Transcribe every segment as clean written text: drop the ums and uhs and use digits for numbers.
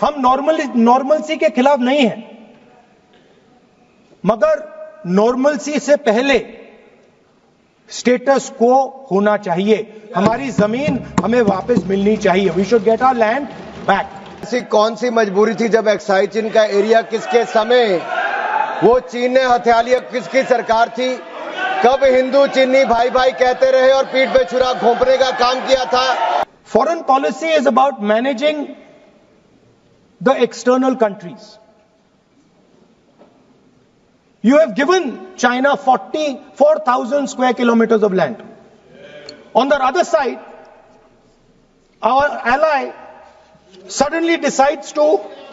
हम नॉर्मलसी के खिलाफ नहीं हैं, मगर नॉर्मलसी से पहले स्टेटस को होना चाहिए। हमारी जमीन हमें वापस मिलनी चाहिए। We should get our land back. ऐसी कौन सी मजबूरी थी जब एक्साइज चीन का एरिया किसके समय वो चीन ने हथिया लिया? किसकी सरकार थी? कब हिंदू चीनी भाई भाई कहते रहे और पीठ पे छुरा घोंपने का काम किया था? Foreign policy is about managing the external countries. You have given China 44,000 square kilometers of land. On the other side, our ally suddenly decides to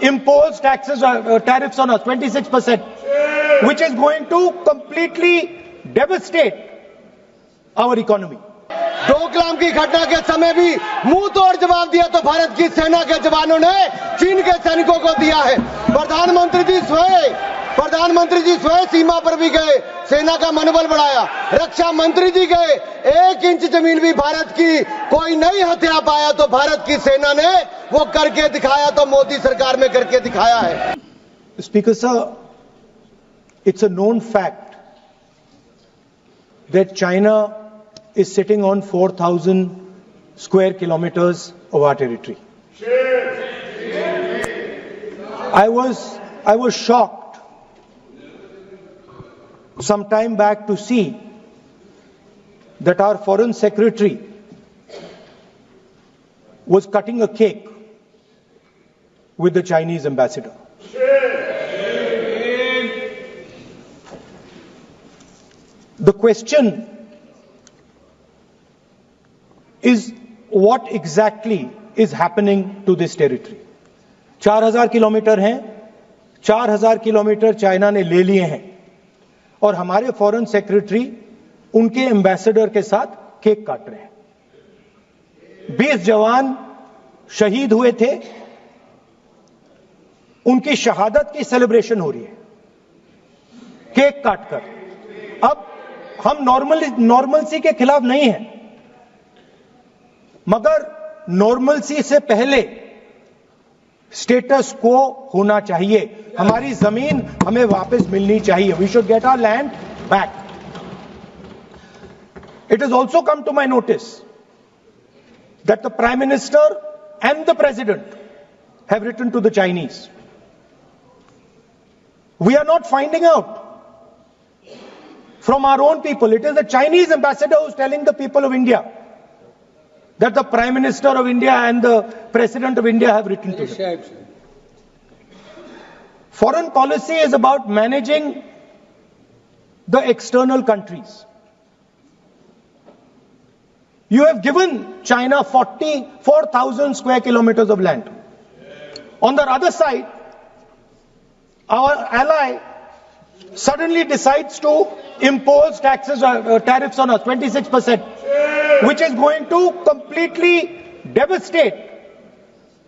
impose tariffs on us, 26%, which is going to completely devastate our economy. Doklam की घटना के समय भी मुंह तोड़ जवाब दिया तो भारत की सेना के जवानों ने चीन के सैनिकों को दिया है। प्रधानमंत्री जी स्वयं सीमा पर भी गए, सेना का मनोबल बढ़ाया। रक्षा मंत्री जी गए, 1 इंच जमीन भी भारत की कोई नहीं हथिया पाया तो भारत की सेना ने वो करके दिखाया, तो मोदी सरकार में करके दिखाया है। Speaker sir, it's a known fact that China is sitting on 4,000 square kilometers of our territory. I was shocked some time back to see that our foreign secretary was cutting a cake with the Chinese ambassador. The question is, what exactly is happening to this territory? 4,000 kilometre हैं, 4,000 kilometre China ने ले लिए हैं और हमारे foreign secretary उनके ambassador के साथ केक काट रहे हैं। 20 जवान शहीद हुए थे, उनकी शहादत की सेलिब्रेशन हो रही है केक काटकर। अब हम नॉर्मलसी के खिलाफ नहीं हैं, मगर नॉर्मलसी से पहले स्टेटस को होना चाहिए। हमारी जमीन हमें वापस मिलनी चाहिए। We should get our land back. It has also come to my notice that the Prime Minister and the President have written to the Chinese. We are not finding out from our own people. It is the Chinese ambassador who is telling the people of India that the Prime Minister of India and the President of India have written to them. Foreign policy is about managing the external countries. You have given China 44,000 square kilometers of land. On the other side, our ally suddenly decides to impose tariffs on us, 26%, which is going to completely devastate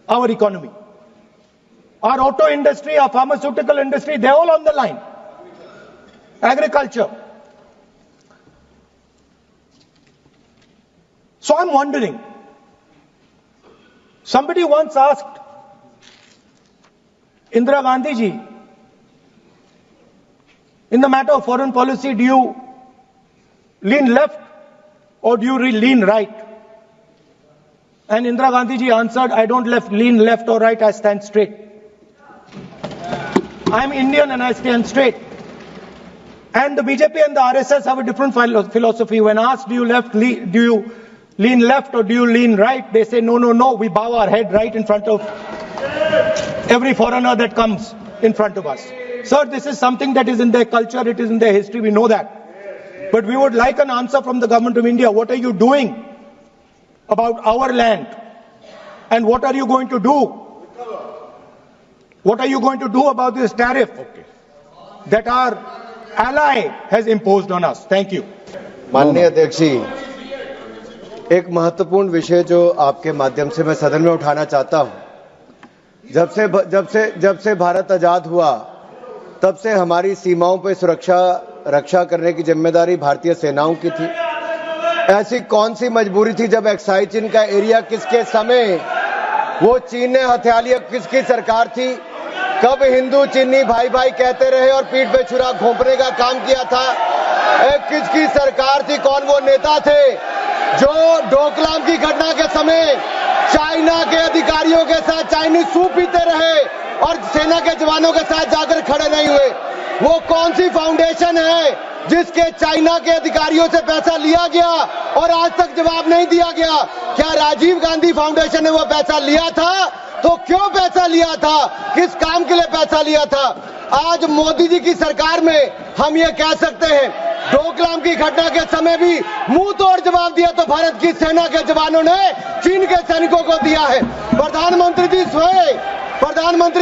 our economy. Our auto industry, our pharmaceutical industry, they're all on the line. Agriculture. So I'm wondering, somebody once asked Indira Gandhi ji, in the matter of foreign policy, do you lean left or do you lean right? And Indira Gandhi ji answered, I don't lean left or right, I stand straight. I'm Indian and I stand straight. And the BJP and the RSS have a different philosophy. When asked, do you lean left or do you lean right? They say, no, we bow our head right in front of every foreigner that comes in front of us. Sir, this is something that is in their culture, it is in their history, we know that. But we would like an answer from the government of India. What are you doing about our land? And what are you going to do? What are you going to do about this tariff that our ally has imposed on us? Thank you. माननीय अध्यक्ष जी, एक महत्वपूर्ण विषय जो आपके माध्यम से मैं सदन में उठाना चाहता हूं। जब से भारत आजाद हुआ, तब से हमारी सीमाओं पर रक्षा करने की जिम्मेदारी भारतीय सेनाओं की थी। ऐसी कौन सी मजबूरी थी जब एक्साइज चीन का एरिया किसके समय वो चीन ने हथिया लिया, किसकी सरकार थी? कब हिंदू चीनी भाई भाई कहते रहे और पीठ पे छुरा घोंपने का काम किया था? किसकी सरकार थी? कौन वो नेता थे जो डोकलाम की घटना के समय चाइना के अधिकारियों के साथ चाइनीज सूप पीते रहे और सेना के जवानों के साथ जाकर खड़े नहीं हुए? वो कौन सी फाउंडेशन है जिसके चाइना के अधिकारियों से पैसा लिया गया और आज तक जवाब नहीं दिया गया? क्या राजीव गांधी फाउंडेशन ने वो पैसा लिया था? तो क्यों पैसा लिया था? किस काम के लिए पैसा लिया था? आज मोदी जी की सरकार में हम ये कह सकते हैं, डोकलाम की घटना के समय भी मुंह तोड़ जवाब दिया तो भारत की सेना के जवानों ने चीन के सैनिकों को दिया है। प्रधानमंत्री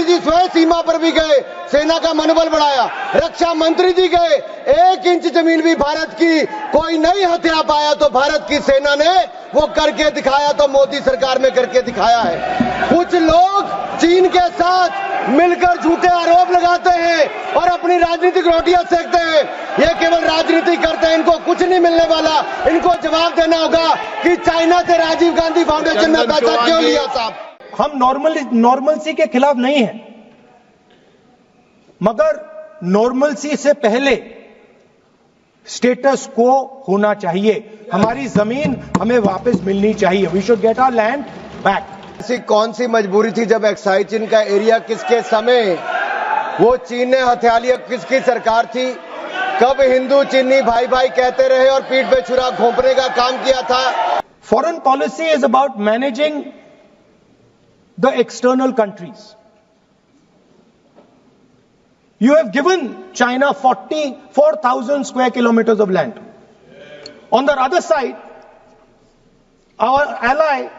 जी स्वयं सीमा पर भी गए, सेना का मनोबल बढ़ाया। रक्षा मंत्री जी गए, 1 इंच जमीन भी भारत की कोई नहीं हथिया पाया तो भारत की सेना ने वो करके दिखाया, तो मोदी सरकार में करके दिखाया है। कुछ लोग चीन के साथ मिलकर झूठे आरोप लगाते हैं और अपनी राजनीतिक रोटियां सेकते हैं। ये केवल राजनीति करते हैं, इनको कुछ नहीं मिलने वाला। इनको जवाब देना होगा कि चाइना से राजीव गांधी फाउंडेशन ने पैसा क्यों लिया था। हम नॉर्मलसी के खिलाफ नहीं हैं, मगर नॉर्मलसी से पहले स्टेटस को होना चाहिए। हमारी जमीन हमें वापस मिलनी चाहिए। We should get our land back. ऐसी कौन सी मजबूरी थी जब एक्साइज चीन का एरिया किसके समय वो चीन ने हथिया लिया? किसकी सरकार थी? कब हिंदू चीनी भाई भाई कहते रहे और पीठ पे छुरा घोंपने का काम किया था? Foreign policy is about managing the external countries. You have given China 44,000 square kilometers of land. On the other side, our ally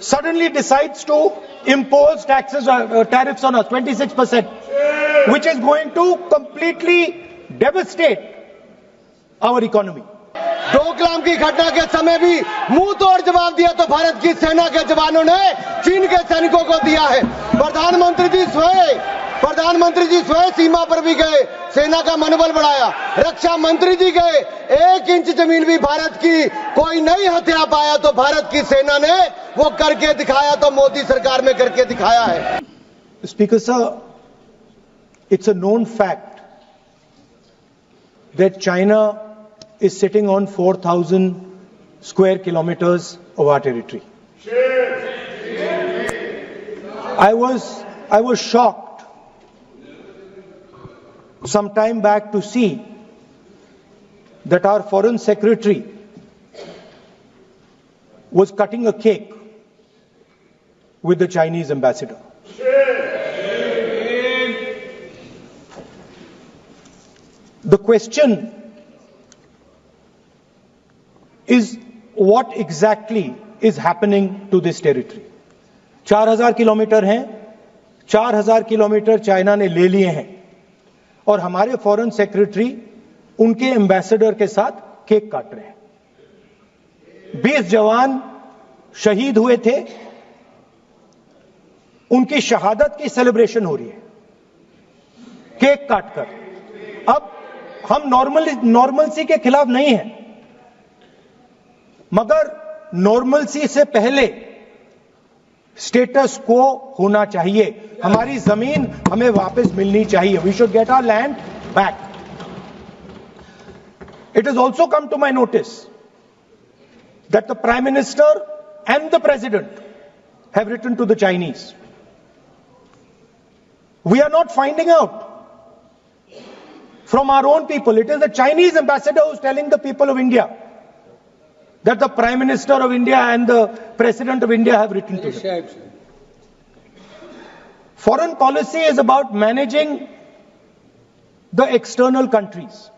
suddenly decides to impose tariffs on us, 26%, which is going to completely devastate our economy. Doklam की घटना के समय भी मुंह तोड़ जवाब दिया तो भारत की सेना के जवानों ने चीन के सैनिकों को दिया है। प्रधानमंत्री जी स्वयं सीमा पर भी गए, सेना का मनोबल बढ़ाया। रक्षा मंत्री जी गए, 1 इंच जमीन भी भारत की कोई नहीं हथिया पाया तो भारत की सेना ने वो करके दिखाया, तो मोदी सरकार में करके दिखाया है। Speaker sir, it's a known fact that China is sitting on 4,000 square kilometers of our territory. I was shocked some time back to see that our foreign secretary was cutting a cake with the Chinese ambassador. The question is what exactly is happening to this territory. 4,000 kilometre हैं, 4,000 kilometre China ने ले लिए हैं और हमारे foreign secretary उनके ambassador के साथ केक काट रहे हैं। 20 जवान शहीद हुए थे, उनकी शहादत की सेलिब्रेशन हो रही है केक काटकर। अब हम नॉर्मलसी के खिलाफ नहीं हैं, मगर नॉर्मलसी से पहले स्टेटस को होना चाहिए। हमारी जमीन हमें वापस मिलनी चाहिए। We should get our land back. It has also come to my notice that the Prime Minister and the President have written to the Chinese. We are not finding out from our own people. It is the Chinese ambassador who is telling the people of India that the Prime Minister of India and the President of India have written to them. Foreign policy is about managing the external countries.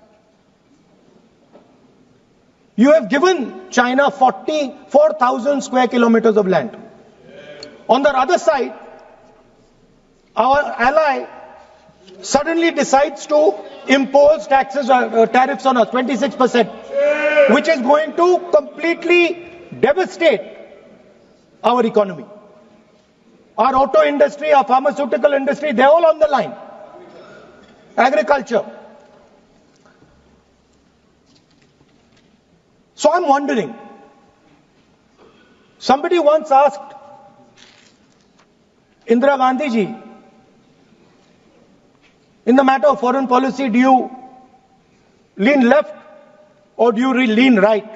You have given China 44,000 square kilometers of land. On the other side, our ally suddenly decides to impose tariffs on us, 26%, which is going to completely devastate our economy. Our auto industry, our pharmaceutical industry, they're all on the line. Agriculture. So I'm wondering, somebody once asked Indira Gandhi ji, in the matter of foreign policy, do you lean left or do you lean right?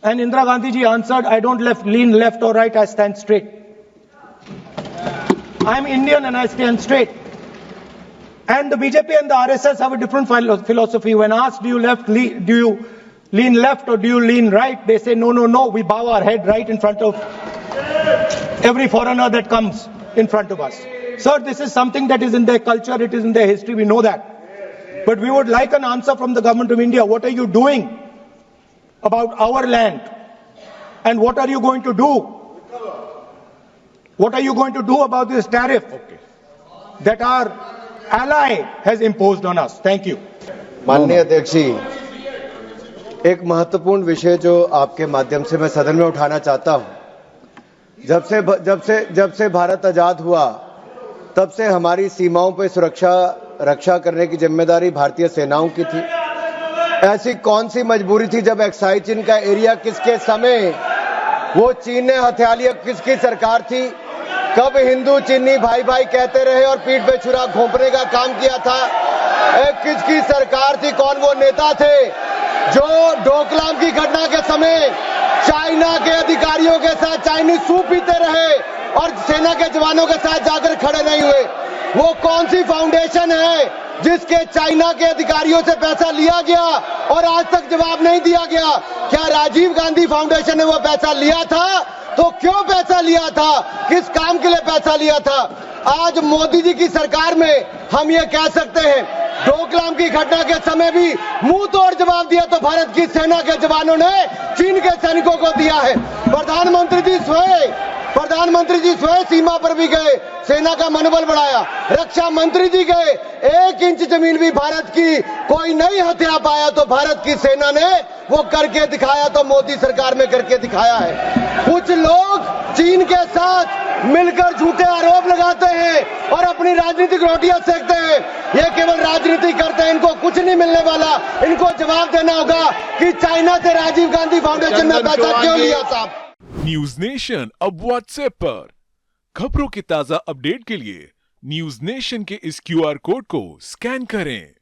And Indira Gandhi ji answered, I don't lean left or right, I stand straight. I'm Indian and I stand straight. And the BJP and the RSS have a different philosophy. When asked, do you lean left or do you lean right? They say, no, we bow our head right in front of every foreigner that comes in front of us. Sir, this is something that is in their culture, it is in their history, we know that. But we would like an answer from the government of India. What are you doing about our land? And what are you going to do? What are you going to do about this tariff that our ally has imposed on us? Thank you. माननीय अध्यक्ष जी, एक महत्वपूर्ण विषय जो आपके माध्यम से मैं सदन में उठाना चाहता हूं। जब से भारत आजाद हुआ, तब से हमारी सीमाओं पर रक्षा करने की जिम्मेदारी भारतीय सेनाओं की थी। ऐसी कौन सी मजबूरी थी जब एक्साइज चीन का एरिया किसके समय वो चीन ने हथिया लिया? किसकी सरकार थी? कब हिंदू चीनी भाई भाई कहते रहे और पीठ पे छुरा घोंपने का काम किया था? किसकी सरकार थी? कौन वो नेता थे जो डोकलाम की घटना के समय चाइना के अधिकारियों के साथ चाइनीज सूप पीते रहे और सेना के जवानों के साथ जाकर खड़े नहीं हुए? वो कौन सी फाउंडेशन है जिसके चाइना के अधिकारियों से पैसा लिया गया और आज तक जवाब नहीं दिया गया? क्या राजीव गांधी फाउंडेशन ने वो पैसा लिया था? तो क्यों पैसा लिया था? किस काम के लिए पैसा लिया था? आज मोदी जी की सरकार में हम ये कह सकते हैं, डोकलाम की घटना के समय भी मुंह तोड़ जवाब दिया तो भारत की सेना के जवानों ने चीन के सैनिकों को दिया है। प्रधानमंत्री जी स्वयं सीमा पर भी गए, सेना का मनोबल बढ़ाया। रक्षा मंत्री जी गए, 1 इंच जमीन भी भारत की कोई नहीं हथिया पाया तो भारत की सेना ने वो करके दिखाया, तो मोदी सरकार में करके दिखाया है। कुछ लोग चीन के साथ मिलकर झूठे आरोप लगाते हैं और अपनी राजनीतिक रोटियां सेकते हैं। ये केवल राजनीति करते हैं, इनको कुछ नहीं मिलने वाला। इनको जवाब देना होगा कि चाइना से राजीव गांधी फाउंडेशन ने पैसा क्यों लिया था। न्यूज नेशन अब व्हाट्सएप पर खबरों के ताजा अपडेट के लिए न्यूज नेशन के इस QR कोड को स्कैन करें।